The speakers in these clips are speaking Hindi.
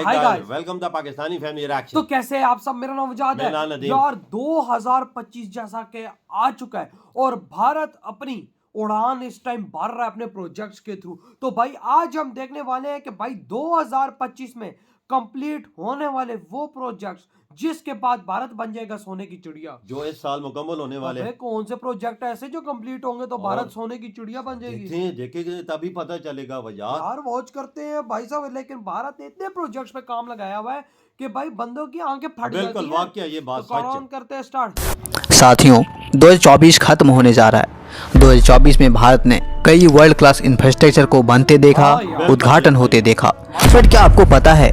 Hi guys, welcome the Pakistani family reaction. तो कैसे हैं आप सब। मेरा नाम वजाद है यार। 2025 जैसा के आ चुका है और भारत अपनी उड़ान इस टाइम भर रहा है अपने प्रोजेक्ट्स के थ्रू। तो भाई आज हम देखने वाले हैं कि भाई 2025 में कंप्लीट होने वाले वो प्रोजेक्ट्स जिसके बाद भारत बन जाएगा सोने की चिड़िया, जो इस साल मुकम्मल होने वाले हैं। कौन से प्रोजेक्ट ऐसे जो कंप्लीट होंगे तो भारत सोने की चिड़िया बन जाएगी। देखेंगे तभी पता चलेगा यार वॉच करते हैं भाई साहब। लेकिन भारत ने इतने प्रोजेक्ट्स पे काम लगाया हुआ है कि भाई बंदों की आंखें फट जाती हैं। वाकया ये बात तो कौन करते हैं स्टार्ट। साथियों, 2024 खत्म होने जा रहा है। 2024 में भारत ने कई वर्ल्ड क्लास इंफ्रास्ट्रक्चर को बनते देखा, उद्घाटन होते देखा। बट क्या आपको पता है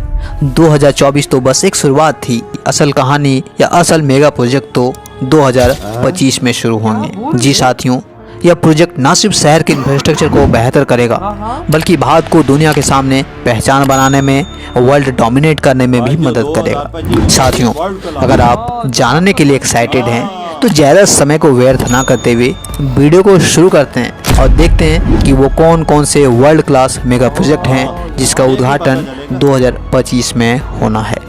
2024 तो बस एक शुरुआत थी। असल कहानी या असल मेगा प्रोजेक्ट तो 2025 में शुरू होंगे। जी साथियों, यह प्रोजेक्ट न सिर्फ शहर के इंफ्रास्ट्रक्चर को बेहतर करेगा बल्कि भारत को दुनिया के सामने पहचान बनाने में, वर्ल्ड डोमिनेट करने में भी मदद करेगा। साथियों, अगर आप जानने के लिए एक्साइटेड हैं तो ज़्यादा समय को व्यर्थ ना करते हुए वीडियो को शुरू करते हैं और देखते हैं कि वो कौन कौन से वर्ल्ड क्लास मेगा प्रोजेक्ट हैं जिसका उद्घाटन 2025 में होना है।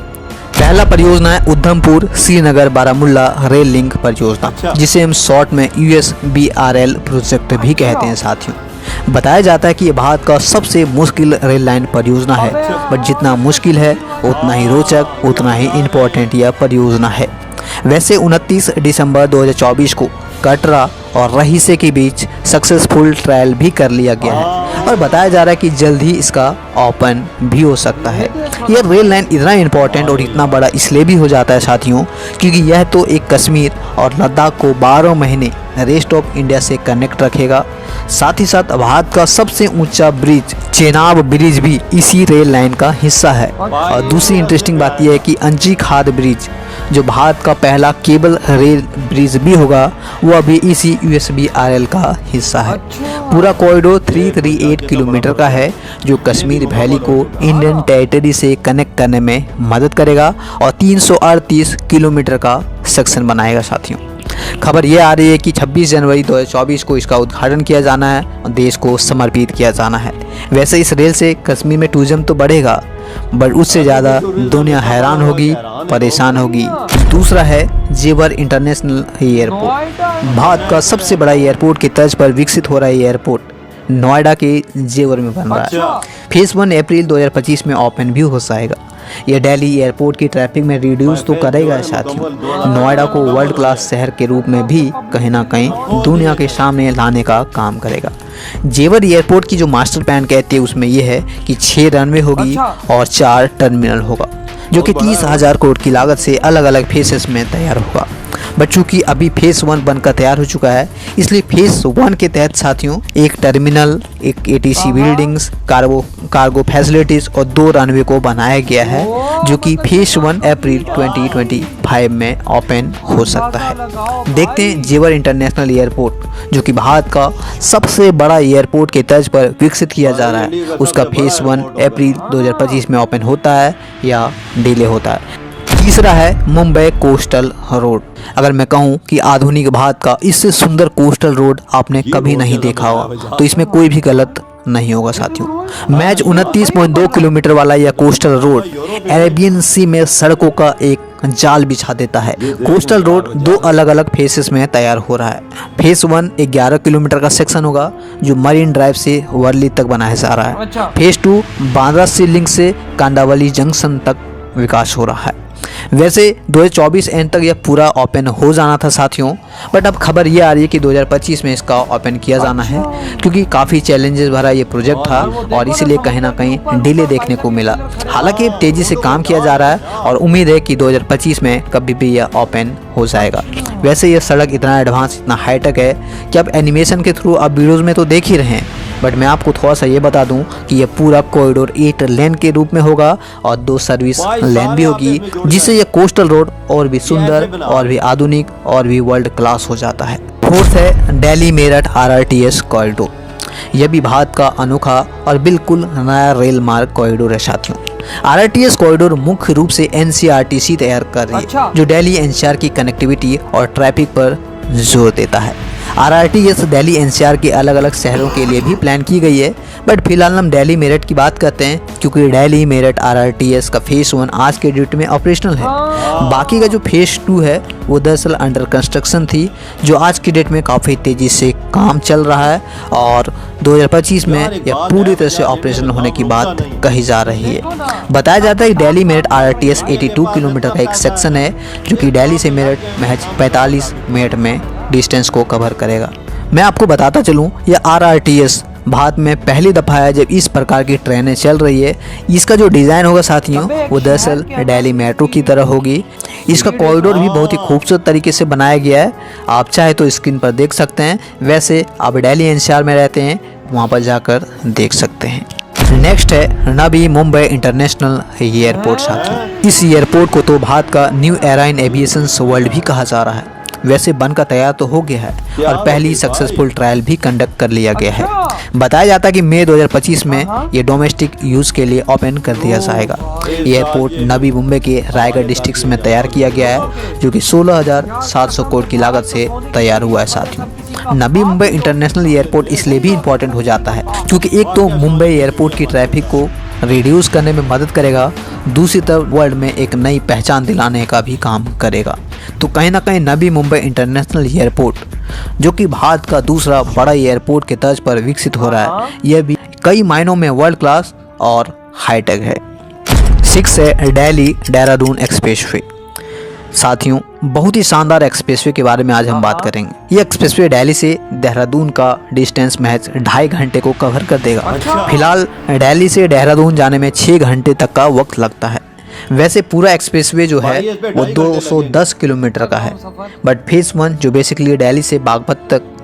पहला परियोजना है उधमपुर श्रीनगर बारामुल्ला रेल लिंक परियोजना, जिसे हम शॉर्ट में USBRL प्रोजेक्ट भी कहते हैं। साथियों, बताया जाता है कि ये भारत का सबसे मुश्किल रेल लाइन परियोजना है, बट जितना मुश्किल है उतना ही रोचक, उतना ही इम्पोर्टेंट यह परियोजना है। वैसे 29 दिसंबर 2024 को कटरा और रहीसे के बीच सक्सेसफुल ट्रायल भी कर लिया गया है और बताया जा रहा है कि जल्द ही इसका ओपन भी हो सकता है। यह रेल लाइन इतना इम्पोर्टेंट और इतना बड़ा इसलिए भी हो जाता है साथियों क्योंकि यह तो एक कश्मीर और लद्दाख को 12 महीने रेस्ट ऑफ इंडिया से कनेक्ट रखेगा। साथ ही साथ भारत का सबसे ऊंचा ब्रिज चेनाब ब्रिज भी इसी रेल लाइन का हिस्सा है। और दूसरी इंटरेस्टिंग बात यह है कि अंजी खाद ब्रिज जो भारत का पहला केबल रेल ब्रिज भी होगा वो अभी इसी USBRL का हिस्सा है। पूरा कॉरिडोर 338 किलोमीटर का है जो कश्मीर वैली को इंडियन टेरिटरी से कनेक्ट करने में मदद करेगा और 338 किलोमीटर का सेक्शन बनाएगा। साथियों, खबर ये आ रही है कि 26 जनवरी 2024 को इसका उद्घाटन किया जाना है और देश को समर्पित किया जाना है। वैसे इस रेल से कश्मीर में टूरिज्म तो बढ़ेगा बट उससे ज़्यादा दुनिया हैरान होगी, परेशान होगी। दूसरा है जेवर इंटरनेशनल एयरपोर्ट। भारत का सबसे बड़ा एयरपोर्ट की तर्ज पर विकसित हो रहा है एयरपोर्ट नोएडा के जेवर में बन रहा है। फेज 1 अप्रैल 2025 में ओपन भी हो जाएगा। यह दिल्ली एयरपोर्ट की ट्रैफिक में रिड्यूस तो करेगा साथियों, नोएडा को वर्ल्ड क्लास शहर के रूप में भी कहीं ना कहीं दुनिया के सामने लाने का काम करेगा। जेवर एयरपोर्ट की जो मास्टर प्लान कहते हैं उसमें यह है कि 6 रनवे होगी और 4 टर्मिनल होगा जो कि 30,000 करोड़ की लागत से अलग अलग फेसेस में तैयार होगा। बट चूंकि अभी फेज 1 बनकर तैयार हो चुका है इसलिए फेज 1 के तहत साथियों एक टर्मिनल, एक ATC बिल्डिंग्स, कार्गो फैसिलिटीज और 2 रनवे को बनाया गया है जो कि फेज 1 अप्रैल 2025 में ओपन हो सकता है। देखते हैं जेवर इंटरनेशनल एयरपोर्ट जो कि भारत का सबसे बड़ा एयरपोर्ट के तर्ज पर विकसित किया जा रहा है, उसका फेज 1 अप्रैल 2025 में ओपन होता है या डिले होता है। तीसरा है मुंबई कोस्टल रोड। अगर मैं कहूं कि आधुनिक भारत का इससे सुंदर कोस्टल रोड आपने कभी नहीं देखा होगा तो इसमें कोई भी गलत नहीं होगा साथियों। मैच 29.2 किलोमीटर वाला यह कोस्टल रोड अरेबियन सी में सड़कों का एक जाल बिछा देता है। कोस्टल रोड 2 अलग अलग फेसेस में तैयार हो रहा है। फेज 1 11 किलोमीटर का सेक्शन होगा जो मरीन ड्राइव से वर्ली तक बनाया जा रहा है। फेज 2 बांद्रा से लिंक से कांडावली जंक्शन तक विकास हो रहा है। वैसे 2024 एंड तक यह पूरा ओपन हो जाना था साथियों, बट अब खबर ये आ रही है कि 2025 में इसका ओपन किया जाना है क्योंकि काफ़ी चैलेंजेस भरा ये प्रोजेक्ट था और इसीलिए कहीं ना कहीं डिले देखने को मिला। हालांकि तेज़ी से काम किया जा रहा है और उम्मीद है कि 2025 में कभी भी यह ओपन हो जाएगा। वैसे यह सड़क इतना एडवांस, इतना हाईटेक है कि अब एनिमेशन के थ्रू आप वीडियोज़ में तो देख ही रहे हैं, बट मैं आपको थोड़ा सा ये बता दूं कि यह पूरा कॉरिडोर 8 लेन के रूप में होगा और 2 सर्विस लेन भी होगी जिससे यह कोस्टल रोड और भी सुंदर और भी आधुनिक और भी वर्ल्ड क्लास हो जाता है। फोर्थ है दिल्ली मेरठ RRTS कॉरिडोर। यह भी भारत का अनोखा और बिल्कुल नया रेल मार्ग कॉरिडोर है साथियों। RRTS कॉरिडोर मुख्य रूप से NCRTC तैयार कर रही है जो दिल्ली NCR की कनेक्टिविटी और ट्रैफिक पर जोर देता है। RRTS दिल्ली NCR के अलग अलग शहरों के लिए भी प्लान की गई है, बट फिलहाल हम दिल्ली मेरठ की बात करते हैं क्योंकि दिल्ली मेरठ RRTS का फेज़ 1 आज के डेट में ऑपरेशनल है। बाकी का जो फेज़ 2 है वो दरअसल अंडर कंस्ट्रक्शन थी, जो आज की डेट में काफ़ी तेज़ी से काम चल रहा है और 2025 में यह पूरी तरह से ऑपरेशनल होने की बात कही जा रही है। बताया जाता है कि दिल्ली मेरठ RRTS 82 किलोमीटर का एक सेक्शन है जो कि दिल्ली से मेरठ महज 45 मिनट में डिस्टेंस को कवर करेगा। मैं आपको बताता चलूँ यह RRTS भारत में पहली दफ़ा है जब इस प्रकार की ट्रेनें चल रही है। इसका जो डिज़ाइन होगा साथियों वो दरअसल दिल्ली मेट्रो की तरह होगी। इसका कॉरिडोर भी बहुत ही खूबसूरत तरीके से बनाया गया है, आप चाहे तो स्क्रीन पर देख सकते हैं। वैसे आप दिल्ली NCR में रहते हैं, वहाँ पर जाकर देख सकते हैं। नेक्स्ट है नवी मुंबई इंटरनेशनल एयरपोर्ट साथियों। इस एयरपोर्ट को तो भारत का new era in aviation world भी कहा जा रहा है। वैसे बनकर तैयार तो हो गया है और पहली सक्सेसफुल ट्रायल भी कंडक्ट कर लिया गया है। बताया जाता है कि मई 2025 में ये डोमेस्टिक यूज़ के लिए ओपन कर दिया जाएगा। एयरपोर्ट नवी मुंबई के रायगढ़ डिस्ट्रिक्ट में तैयार किया गया है जो कि 16,700 करोड़ की लागत से तैयार हुआ है साथियों। नवी मुंबई इंटरनेशनल एयरपोर्ट इसलिए भी इम्पोर्टेंट हो जाता है क्योंकि एक तो मुंबई एयरपोर्ट की ट्रैफिक को रिड्यूस करने में मदद करेगा, दूसरी तरफ वर्ल्ड में एक नई पहचान दिलाने का भी काम करेगा। तो कहीं ना कहीं नवी मुंबई इंटरनेशनल एयरपोर्ट जो कि भारत का दूसरा बड़ा एयरपोर्ट के तर्ज पर विकसित हो रहा है, यह भी कई मायनों में वर्ल्ड क्लास और हाईटेक है। 6 है दिल्ली देहरादून एक्सप्रेसवे। साथियों बहुत ही शानदार एक्सप्रेसवे के बारे में आज हम बात करेंगे। ये एक्सप्रेसवे दिल्ली से देहरादून का डिस्टेंस महज 2.5 घंटे को कवर कर देगा। फिलहाल दिल्ली से देहरादून जाने में 6 घंटे तक का वक्त लगता है। वैसे पूरा एक्सप्रेसवे जो है वो 210 किलोमीटर का है, बट फेज़ 1 जो बेसिकली दिल्ली से बागपत तक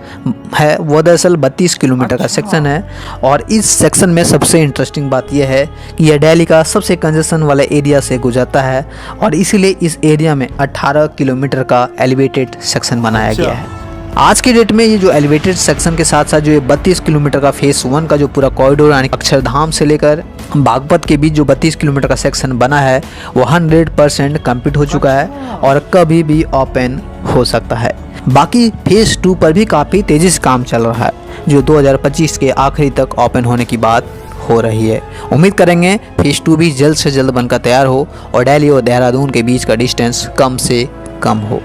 है वो दरअसल 32 किलोमीटर का सेक्शन है। और इस सेक्शन में सबसे इंटरेस्टिंग बात यह है कि यह दिल्ली का सबसे कंजेशन वाला एरिया से गुजरता है और इसीलिए इस एरिया में 18 किलोमीटर का एलिवेटेड सेक्शन बनाया गया है। आज के डेट में ये जो एलिवेटेड सेक्शन के साथ साथ जो ये 32 किलोमीटर का फेज़ 1 का जो पूरा कॉरिडोर यानी अक्षरधाम से लेकर बागपत के बीच जो 32 किलोमीटर का सेक्शन बना है वो 100% कंप्लीट हो चुका है और कभी भी ओपन हो सकता है। बाकी फेज़ 2 पर भी काफ़ी तेज़ी से काम चल रहा है जो 2025 के आखिरी तक ओपन होने की बात हो रही है। उम्मीद करेंगे फेज़ 2 भी जल्द से जल्द बनकर तैयार हो और दिल्ली और देहरादून के बीच का डिस्टेंस कम से कम हो।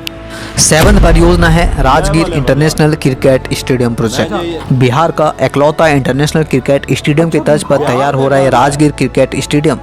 7 परियोजना है Rajgir international cricket stadium project. Bihar का एकलौता इंटरनेशनल क्रिकेट स्टेडियम के तर्ज पर तैयार हो रहा है Rajgir cricket stadium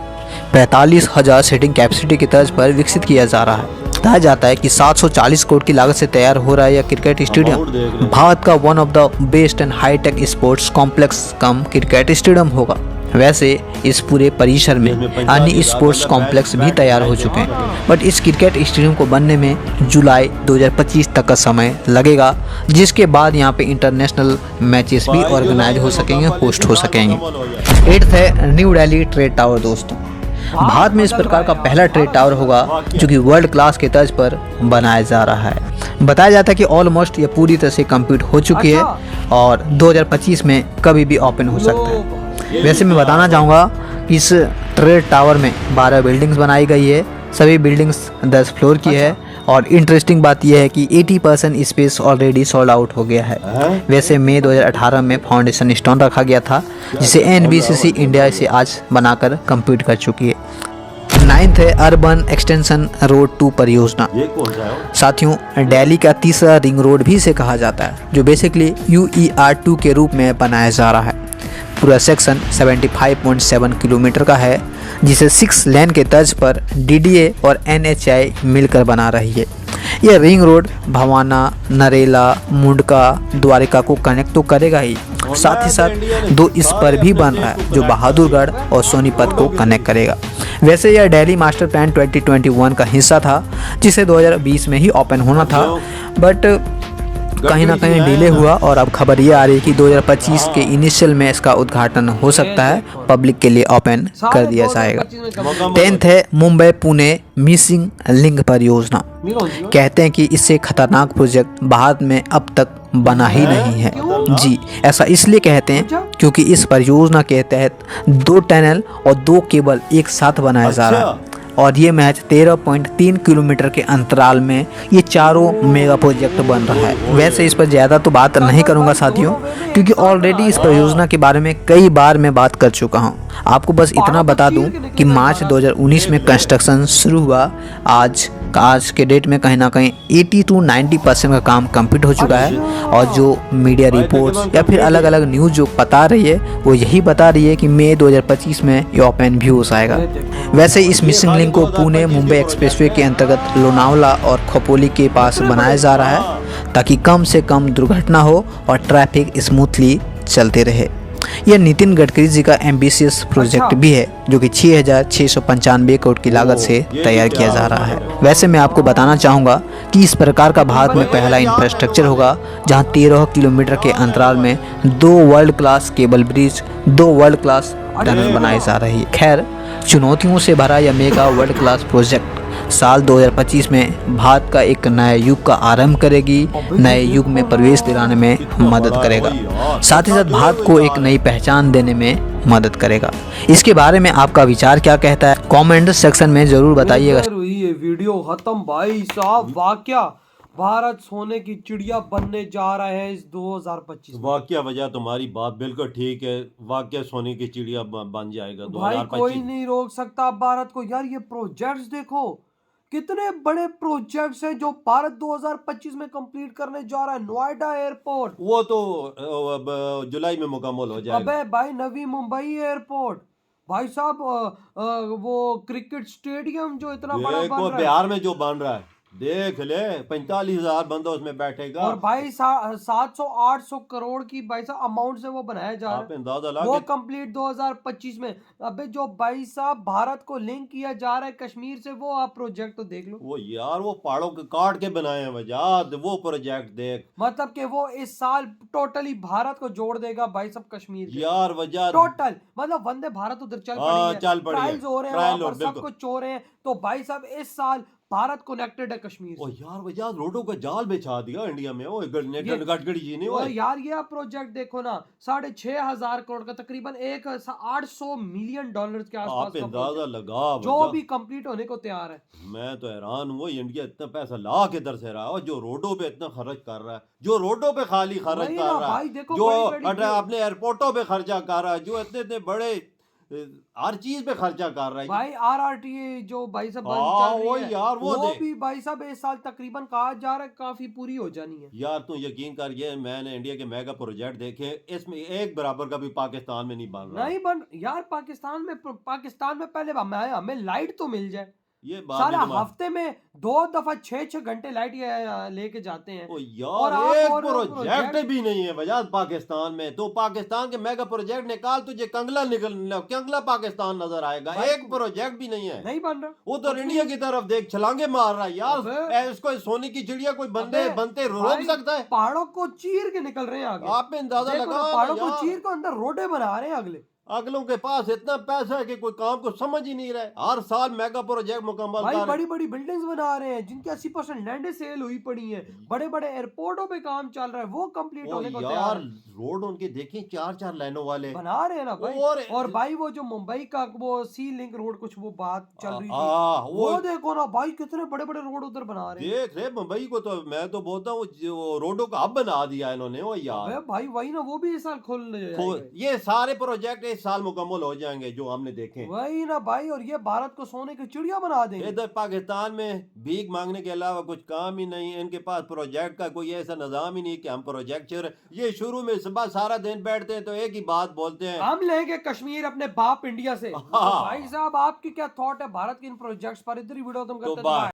45,000 seating capacity की तर्ज पर विकसित किया जा रहा है। बताया जाता है कि 740 करोड़ की लागत से तैयार हो रहा है यह क्रिकेट स्टेडियम भारत का one of the best and high tech sports complex cum cricket stadium होगा। वैसे इस पूरे परिसर में अन्य स्पोर्ट्स कॉम्प्लेक्स भी तैयार हो चुके हैं, बट इस क्रिकेट स्टेडियम को बनने में जुलाई 2025 तक का समय लगेगा, जिसके बाद यहाँ पे इंटरनेशनल मैचेस भी ऑर्गेनाइज हो सकेंगे, होस्ट हो सकेंगे। 8th है न्यू दिल्ली ट्रेड टावर। दोस्तों भारत में इस प्रकार का पहला ट्रेड टावर होगा जो कि वर्ल्ड क्लास के तर्ज पर बनाया जा रहा है। बताया जाता है कि ऑलमोस्ट ये पूरी तरह से कंप्लीट हो चुकी है और 2025 में कभी भी ओपन हो सकता है। वैसे मैं बताना चाहूँगा कि इस ट्रेड टावर में 12 बिल्डिंग्स बनाई गई है, सभी बिल्डिंग्स 10 फ्लोर की है और इंटरेस्टिंग बात यह है कि 80% स्पेस ऑलरेडी सोल्ड आउट हो गया है। वैसे मई 2018 में फाउंडेशन स्टोन रखा गया था जिसे NBCC इंडिया इसे आज बनाकर कंप्लीट कर चुकी है। 9th है अर्बन एक्सटेंशन रोड 2 परियोजना। साथियों दिल्ली का तीसरा रिंग रोड भी इसे कहा जाता है जो बेसिकली UER2 के रूप में बनाया जा रहा है। पूरा सेक्शन 75.7 किलोमीटर का है जिसे 6 लेन के तर्ज पर DDA और NHAI मिलकर बना रही है। यह रिंग रोड भवाना, नरेला, मुंडका, द्वारिका को कनेक्ट तो करेगा ही, साथ ही साथ 2 इस पर भी बन रहा है जो बहादुरगढ़ और सोनीपत को कनेक्ट करेगा। वैसे यह दिल्ली मास्टर प्लान 2021 का हिस्सा था जिसे 2020 में ही ओपन होना था, बट कहीं ना कहीं डिले हुआ और अब खबर ये आ रही है कि 2025 के इनिशियल में इसका उद्घाटन हो सकता है, पब्लिक के लिए ओपन कर दिया जाएगा। 10th है मुंबई पुणे मिसिंग लिंक परियोजना। कहते हैं कि इससे खतरनाक प्रोजेक्ट भारत में अब तक बना ही नहीं है। जी ऐसा इसलिए कहते हैं क्योंकि इस परियोजना के तहत 2 टनल और 2 केबल एक साथ बनाया जा रहा है। और ये मैच 13.3 किलोमीटर के अंतराल में ये चारों मेगा प्रोजेक्ट बन रहा है। वैसे इस पर ज़्यादा तो बात नहीं करूँगा साथियों, क्योंकि ऑलरेडी इस परियोजना के बारे में कई बार मैं बात कर चुका हूँ। आपको बस इतना बता दूं कि मार्च 2019 में कंस्ट्रक्शन शुरू हुआ। आज के डेट में कहीं ना कहीं 80 to 90% का काम कंप्लीट हो चुका है, और जो मीडिया रिपोर्ट्स या फिर अलग अलग न्यूज़ जो बता रही है वो यही बता रही है कि मई 2025 में ये ओपन भी हो जाएगा। वैसे इस मिसिंग लिंक को पुणे मुंबई एक्सप्रेसवे के अंतर्गत लोनावला और खोपोली के पास बनाया जा रहा है, ताकि कम से कम दुर्घटना हो और ट्रैफिक स्मूथली चलते रहे। यह नितिन गडकरी जी का एम्बिशियस प्रोजेक्ट भी है, जो कि 6,695 करोड़ की लागत से तैयार किया जा रहा है। वैसे मैं आपको बताना चाहूँगा कि इस प्रकार का भारत में पहला इंफ्रास्ट्रक्चर होगा, जहां 13 किलोमीटर के अंतराल में 2 world class cable bridge, 2 world class tunnel बनाई जा रही है। खैर, चुनौतियों से भरा यह मेगा वर्ल्ड क्लास प्रोजेक्ट साल 2025 में भारत का एक नए युग का आरंभ करेगी, नए युग में प्रवेश दिलाने में मदद करेगा, साथ ही साथ भारत को एक नई पहचान देने में मदद करेगा। इसके बारे में आपका विचार क्या कहता है, कमेंट सेक्शन में जरूर बताइएगा। ये वीडियो खत्म भाई साहब, वाकया भारत सोने की चिड़िया बनने जा रहा है इस 2025 में। वाकया वजह तुम्हारी बात बिल्कुल ठीक है, वाकया सोने की चिड़िया बन जाएगा भाई 2025। कोई नहीं रोक सकता भारत को। यार ये प्रोजेक्ट्स देखो, कितने बड़े प्रोजेक्ट्स हैं जो भारत 2025 में कंप्लीट करने जा रहा है। नोएडा एयरपोर्ट, वो तो जुलाई में मुकम्मल हो जाएगा। अबे भाई नवी मुंबई एयरपोर्ट, भाई साहब वो क्रिकेट स्टेडियम जो इतना बड़ा बन रहा है। बिहार में जो बन रहा है देख ले, 45,000 बंदा उसमें बैठेगा। और भाई 700-800 करोड़ की भाई साहब अमाउंट से वो बनाया जा रहा है, अंदाजा वो कंप्लीट 2025 में। अबे जो भाई साहब भारत को लिंक किया जा रहा है कश्मीर से, वो आप प्रोजेक्ट तो देख लो। वो यार वो पहाड़ों के काट के बनाए हैं वजाद, वो प्रोजेक्ट देख, मतलब कि वो इस साल टोटली भारत को जोड़ देगा भाई साहब कश्मीर के यार वजाद टोटल। मतलब वंदे भारत उधर चल पड़ी है, ट्रायल्स हो रहे हैं वहाँ पर, सब कुछ हो रहे हैं। तो भाई साहब इस साल भारत कनेक्टेड है कश्मीर ओ यार वजह रोडों का जाल बिछा दिया इंडिया में। ओ गडकरी जी ने। यार ये आप प्रोजेक्ट देखो ना, 6,500 करोड़ का, तकरीबन 800 मिलियन डॉलर के आसपास का अंदाजा लगा जो भी कंप्लीट होने को तैयार है। मैं तो हैरान हूँ, इंडिया इतना पैसा ला के दर से रहा है, और जो रोडों पे इतना खर्च कर रहा है, जो रोडों पे खाली खर्च कर रहा है, जो अपने एयरपोर्टों पे खर्चा कर रहा है, जो इतने इतने बड़े हर चीज पे खर्चा कर रहा है भाई। RRTA जो भाई साहब चल रही है, यार वो भी भाई साहब इस साल तकरीबन कहा जा रहा है काफी पूरी हो जानी है। यार तू यकीन कर, ये मैंने इंडिया के मेगा प्रोजेक्ट देखे, इसमें एक बराबर का भी पाकिस्तान में नहीं बन रहा। नहीं बन यार, पाकिस्तान में पहले हमें लाइट तो मिल जाए। ये सारा हफ्ते में 2 दफा 6-6 घंटे लाइट लेके जाते हैं। ओ यार एक प्रोजेक्ट भी नहीं है वजह पाकिस्तान में। तो पाकिस्तान के मेगा प्रोजेक्ट निकाल, तुझे कंगला पाकिस्तान नजर आएगा। एक प्रोजेक्ट भी नहीं है, नहीं बन रहा। वो तो इंडिया की तरफ देख छलांगे मार रहा है यार। इसको सोने की चिड़िया कोई बनते रोक सकता है? पहाड़ों को चीर के निकल रहे हैं आगे। आप में अंदाजा लगा, पहाड़ों को चीर के अंदर रोडे बना रहे हैं अगलों के पास इतना पैसा है कि कोई काम को समझ ही नहीं रहा। हर साल मेगा प्रोजेक्ट मुकम्मल भाई बड़ी बड़ी बिल्डिंग्स बना रहे हैं जिनकी 80% लैंड सेल हुई पड़ी है। बड़े बड़े एयरपोर्टों पे काम चल रहा है, वो कंप्लीट होने को तैयार है। रोड उनके देखें 4-4 लाइनों वाले बना रहे हैं ना भाई। और भाई वो जो मुंबई का वो सी लिंक रोड कुछ वो बात चल रही थी, वो देखो ना भाई कितने बड़े बड़े रोड उधर बना रहे हैं। देख रहे मुंबई को, तो मैं तो बोलता हूँ रोडों का अब बना दिया इन्होंने। वो यार भाई वही ना, वो भी इस साल खोल ये सारे प्रोजेक्ट इस साल मुकम्मल हो जाएंगे जो हमने देखे। वही ना भाई, और ये भारत को सोने की चिड़िया बना देंगे। इधर पाकिस्तान में भीख मांगने के अलावा कुछ काम ही नहीं है। इनके पास प्रोजेक्ट का कोई ऐसा निजाम ही नहीं कि हम प्रोजेक्ट ये शुरू में सुबह सारा दिन बैठते हैं तो एक ही बात बोलते हैं, हम लेंगे कश्मीर अपने बाप इंडिया से। तो भाई साहब आपकी क्या थॉट है भारत के इन प्रोजेक्ट्स पर? इधर ही वीडियो तुम करते हैं।